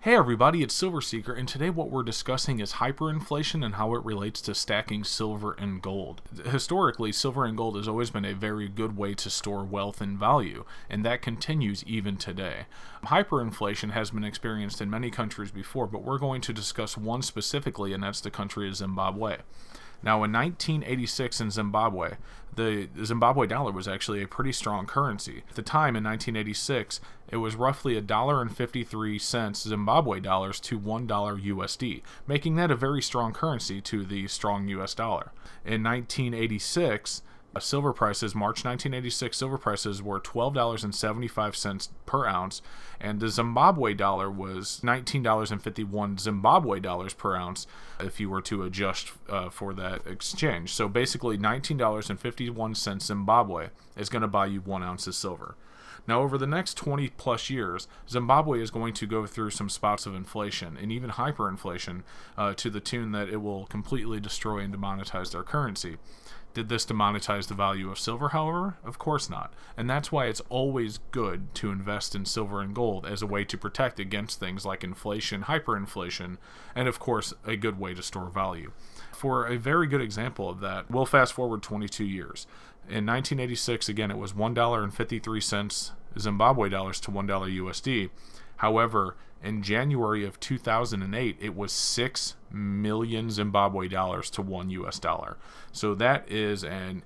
Hey everybody, it's Silver Seeker, and today what we're discussing is hyperinflation and how it relates to stacking silver and gold. Historically, silver and gold has always been a very good way to store wealth and value, and that continues even today. Hyperinflation has been experienced in many countries before, but we're going to discuss one specifically, and that's the country of Zimbabwe. Now, in 1986 in Zimbabwe, the Zimbabwe dollar was actually a pretty strong currency. At the time, in 1986, it was roughly $1.53 Zimbabwe dollars to $1 USD, making that a very strong currency to the strong US dollar. In 1986, March 1986, silver prices were $12.75 per ounce, and the Zimbabwe dollar was $19.51 Zimbabwe dollars per ounce if you were to adjust for that exchange. So basically, $19.51 Zimbabwe is going to buy you 1 ounce of silver. Now, over the next 20 plus years, Zimbabwe is going to go through some spots of inflation and even hyperinflation to the tune that it will completely destroy and demonetize their currency. Did this demonetize the value of silver, however? Of course not. And that's why it's always good to invest in silver and gold as a way to protect against things like inflation, hyperinflation, and of course, a good way to store value. For a very good example of that, we'll fast forward 22 years. In 1986, again, it was $1.53 Zimbabwe dollars to $1 USD. However, in January of 2008, it was 6 million Zimbabwe dollars to 1 US dollar. So that is an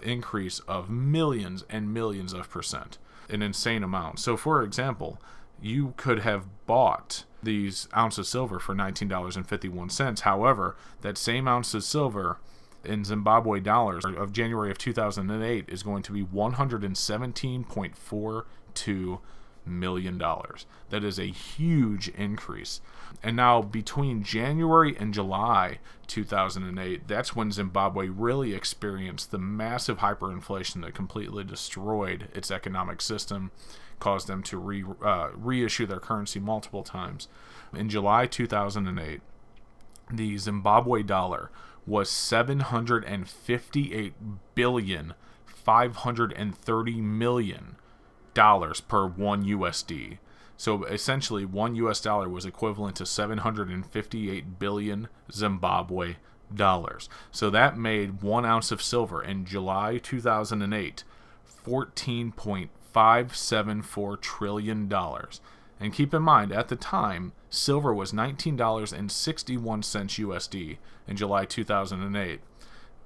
increase of millions and millions of percent, an insane amount. So for example, you could have bought these ounces of silver for $19.51. However, that same ounce of silver in Zimbabwe dollars of January of 2008 is going to be $117.42 million. That is a huge increase. And now between January and July 2008, that's when Zimbabwe really experienced the massive hyperinflation that completely destroyed its economic system, caused them to reissue their currency multiple times. In July 2008, the Zimbabwe dollar was $758,530,000,000 per 1 USD. So essentially, 1 US dollar was equivalent to 758 billion Zimbabwe dollars. So that made 1 ounce of silver in July 2008 $14.574 trillion. And keep in mind, at the time, silver was $19.61 USD in July 2008,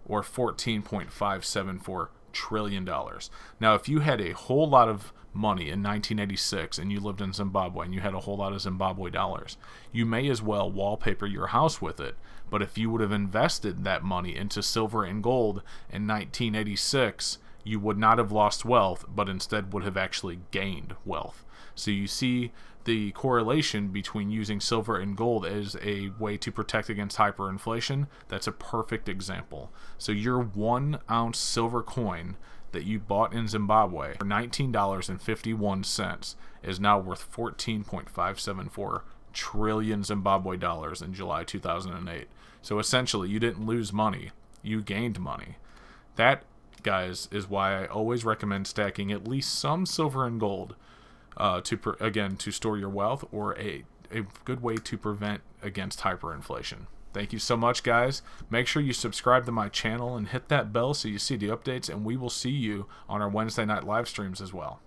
or $14.574 trillion. Now, if you had a whole lot of money in 1986 and you lived in Zimbabwe and you had a whole lot of Zimbabwe dollars, you may as well wallpaper your house with it. But if you would have invested that money into silver and gold in 1986, you would not have lost wealth, but instead would have actually gained wealth. So you see the correlation between using silver and gold as a way to protect against hyperinflation. That's a perfect example. So your 1 ounce silver coin that you bought in Zimbabwe for $19.51 is now worth 14.574 trillion Zimbabwe dollars in July 2008. So essentially, you didn't lose money, you gained money. That, guys, is why I always recommend stacking at least some silver and gold to store your wealth, or a good way to prevent against hyperinflation. Thank you so much, guys. Make sure you subscribe to my channel and hit that bell so you see the updates, and we will see you on our Wednesday night live streams as well.